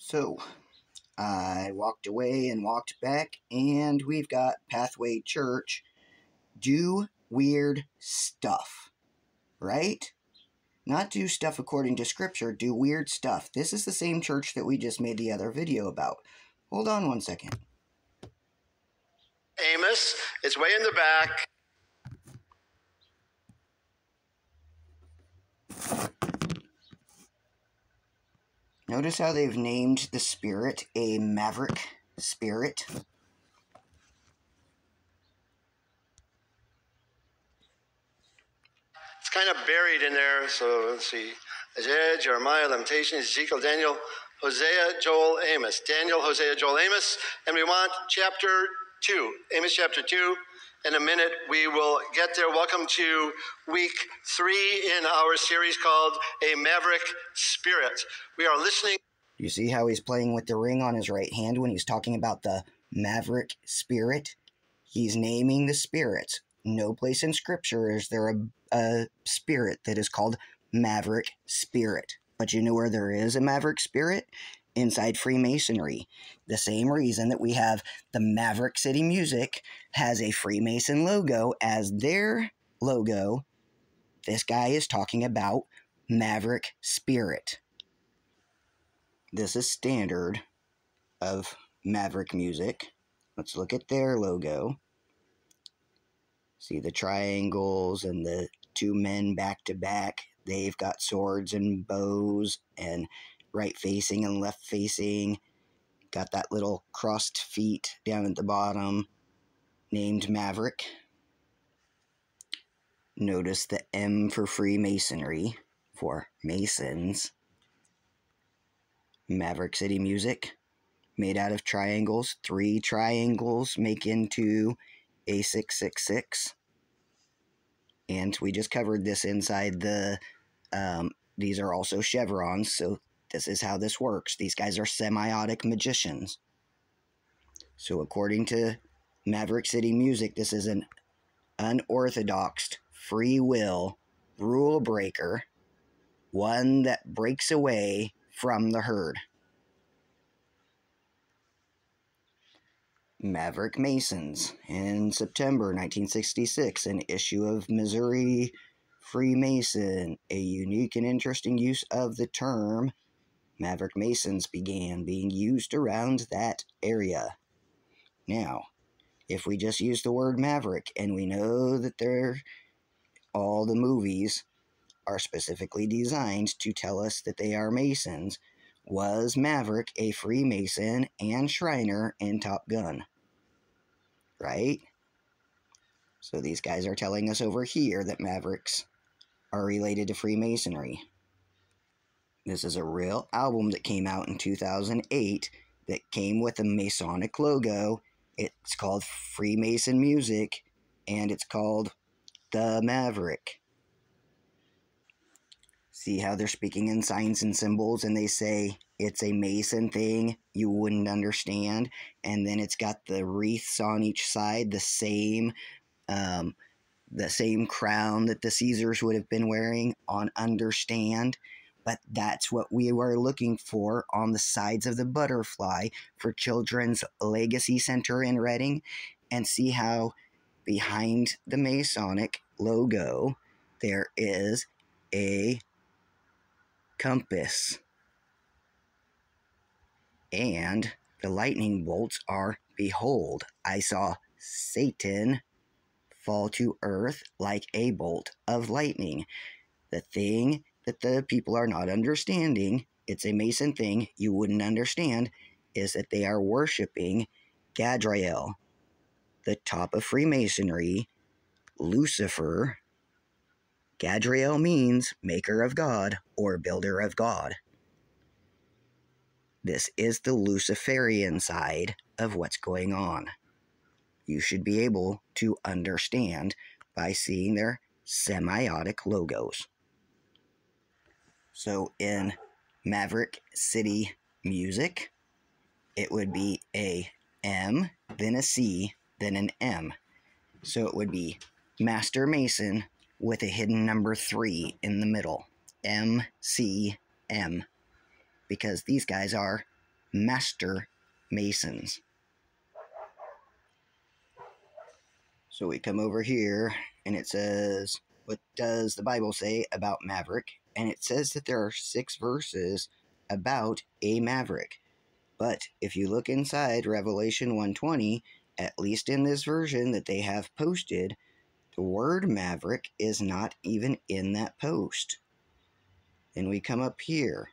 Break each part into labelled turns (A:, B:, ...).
A: So I walked away and walked back, and we've got Pathway Church do weird stuff, right? Not do stuff according to scripture, do weird stuff. This is the same church that we just made the other video about. Hold on one second.
B: Amos, it's way in the back.
A: Notice how they've named the spirit a Maverick spirit.
B: It's kind of buried in there. So let's see. Isaiah, Jeremiah, Lamentations, Ezekiel, Daniel, Hosea, Joel, Amos. Daniel, Hosea, Joel, Amos. And we want chapter 2. Amos chapter 2. In a minute, we will get there. Welcome to week 3 in our series called A Maverick Spirit. We are listening.
A: You see how he's playing with the ring on his right hand when he's talking about the Maverick spirit? He's naming the spirits. No place in scripture is there a spirit that is called Maverick spirit. But you know where there is a Maverick spirit? Inside Freemasonry. The same reason that we have the Maverick City Music has a Freemason logo as their logo. This guy is talking about Maverick spirit. This is standard of Maverick music. Let's look at their logo. See the triangles and the two men back to back. They've got swords and bows and right facing and left facing. Got that little crossed feet down at the bottom named Maverick. Notice the M for Freemasonry, for Masons. Maverick City Music, made out of triangles. 3 triangles make into a 666. And we just covered this inside the, these are also chevrons, so this is how this works. These guys are semiotic magicians. So according to Maverick City Music, this is an unorthodox, free will, rule breaker, one that breaks away from the herd. Maverick Masons. In September 1966, an issue of Missouri Freemason, a unique and interesting use of the term Maverick Masons began being used around that area. Now, if we just use the word Maverick, and we know that all the movies are specifically designed to tell us that they are Masons, was Maverick a Freemason and Shriner in Top Gun? Right? So these guys are telling us over here that Mavericks are related to Freemasonry. This is a real album that came out in 2008 that came with a Masonic logo. It's called Freemason Music, and it's called The Maverick. See how they're speaking in signs and symbols, and they say it's a Mason thing you wouldn't understand, and then it's got the wreaths on each side, the same crown that the Caesars would have been wearing on understand. But that's what we were looking for on the sides of the butterfly for Children's Legacy Center in Reading. And see how behind the Masonic logo there is a compass. And the lightning bolts are, behold, I saw Satan fall to earth like a bolt of lightning. The thing that the people are not understanding, it's a Mason thing you wouldn't understand, is that they are worshiping Gadriel, the top of Freemasonry, Lucifer. Gadriel means maker of God or builder of God. This is the Luciferian side of what's going on. You should be able to understand by seeing their semiotic logos. So in Maverick City Music, it would be a M, then a C, then an M. So it would be Master Mason with a hidden number 3 in the middle. M, C, M. Because these guys are master masons. So we come over here and it says, what does the Bible say about Maverick? And it says that there are 6 verses about a Maverick. But if you look inside Revelation 1:20, at least in this version that they have posted, the word Maverick is not even in that post. Then we come up here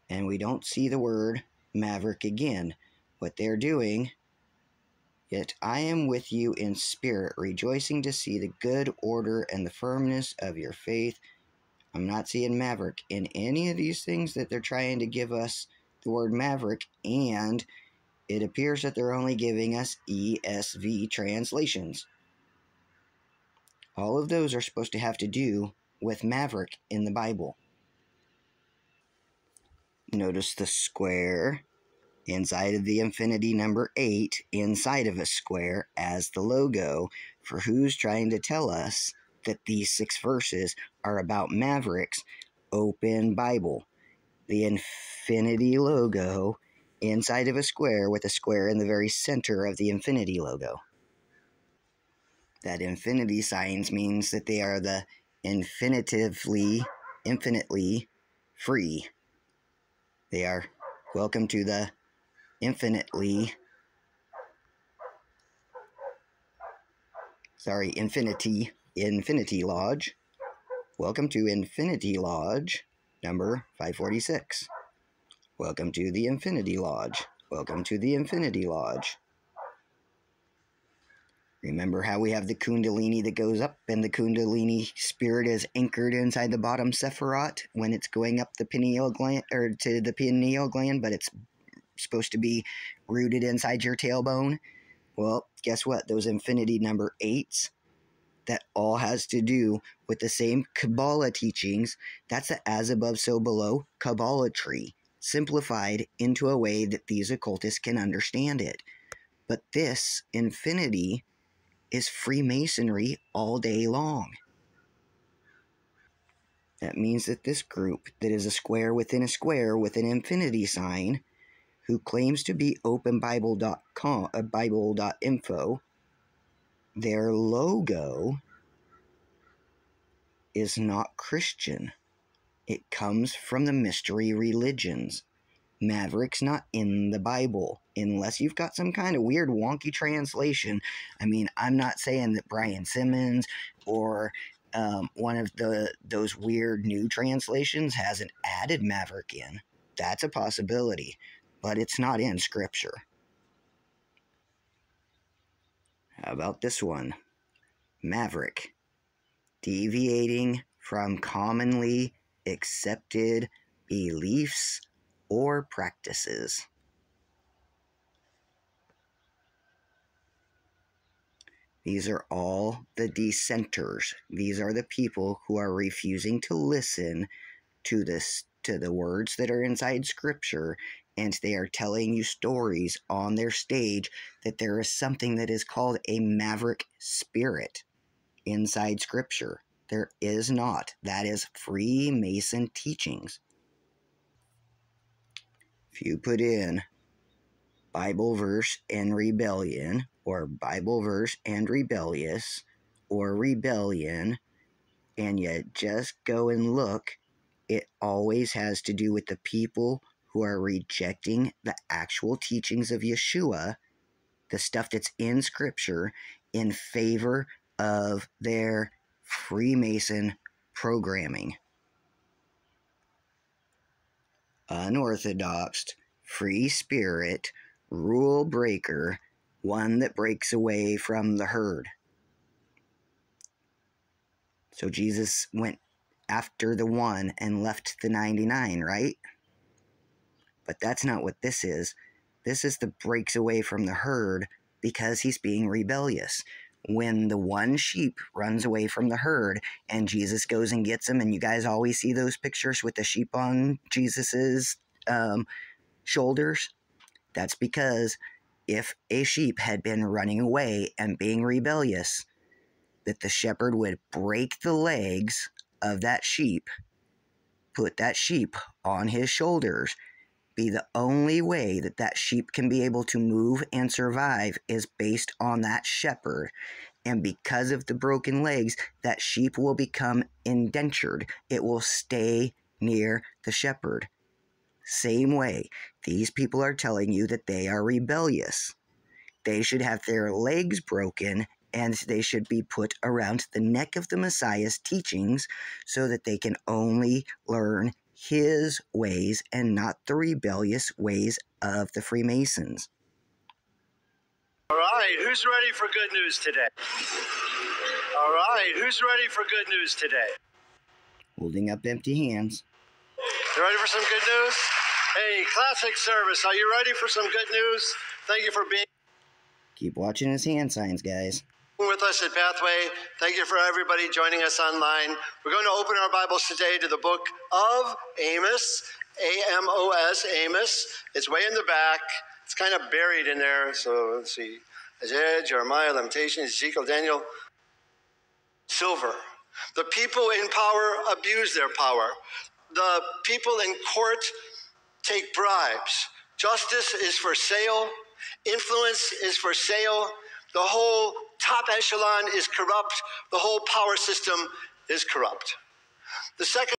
A: and we don't see the word Maverick again. What they're doing, yet I am with you in spirit, rejoicing to see the good order and the firmness of your faith. I'm not seeing Maverick in any of these things that they're trying to give us the word Maverick, and it appears that they're only giving us ESV translations. All of those are supposed to have to do with Maverick in the Bible. Notice the square inside of the infinity number 8 inside of a square as the logo for who's trying to tell us that these 6 verses are about Maverick's open Bible. The infinity logo inside of a square with a square in the very center of the infinity logo. That infinity signs means that they are the infinitely free. They are welcome to the infinity Lodge. Welcome to Infinity Lodge number 546. Welcome to the Infinity Lodge. Welcome to the Infinity Lodge. Remember how we have the Kundalini that goes up, and the Kundalini spirit is anchored inside the bottom Sephirot when it's going up the pineal gland, or to the pineal gland, but it's supposed to be rooted inside your tailbone? Well, guess what? Those infinity number 8s, that all has to do with the same Kabbalah teachings. That's the as above, so below Kabbalah tree, simplified into a way that these occultists can understand it. But this infinity is Freemasonry all day long. That means that this group that is a square within a square with an infinity sign, who claims to be openbible.com, bible.info, their logo is not Christian. It comes from the mystery religions. Maverick's not in the Bible, unless you've got some kind of weird wonky translation. I mean, I'm not saying that Brian Simmons or one of those weird new translations hasn't added Maverick in. That's a possibility, but it's not in Scripture. How about this one? Maverick, deviating from commonly accepted beliefs or practices. These are all the dissenters. These are the people who are refusing to listen to the words that are inside Scripture, and they are telling you stories on their stage that there is something that is called a Maverick spirit inside Scripture. There is not. That is Freemason teachings. If you put in Bible verse and rebellion, or Bible verse and rebellious, or rebellion, and you just go and look, it always has to do with the people who are rejecting the actual teachings of Yeshua, the stuff that's in Scripture, in favor of their Freemason programming. Unorthodox, free spirit, rule breaker, one that breaks away from the herd. So Jesus went after the one and left the 99, right? But that's not what this is. This is the breaks away from the herd because he's being rebellious. When the one sheep runs away from the herd and Jesus goes and gets him, and you guys always see those pictures with the sheep on Jesus's shoulders, that's because if a sheep had been running away and being rebellious, that the shepherd would break the legs of that sheep, put that sheep on his shoulders, be the only way that that sheep can be able to move and survive is based on that shepherd. And because of the broken legs, that sheep will become indentured. It will stay near the shepherd. Same way, these people are telling you that they are rebellious. They should have their legs broken and they should be put around the neck of the Messiah's teachings so that they can only learn his ways and not the rebellious ways of the Freemasons.
B: All right, who's ready for good news today? All right, who's ready for good news today?
A: Holding up empty hands.
B: You ready for some good news? Hey, classic service. Are you ready for some good news? Thank you for being
A: Keep watching his hand signs, guys.
B: with us at Pathway. Thank you for everybody joining us online. We're going to open our Bibles today to the book of Amos, A-M-O-S, Amos. It's way in the back. It's kind of buried in there. So let's see. Isaiah, Jeremiah, Lamentations, Ezekiel, Daniel. Silver. The people in power abuse their power. The people in court take bribes. Justice is for sale. Influence is for sale. The whole top echelon is corrupt. The whole power system is corrupt. The second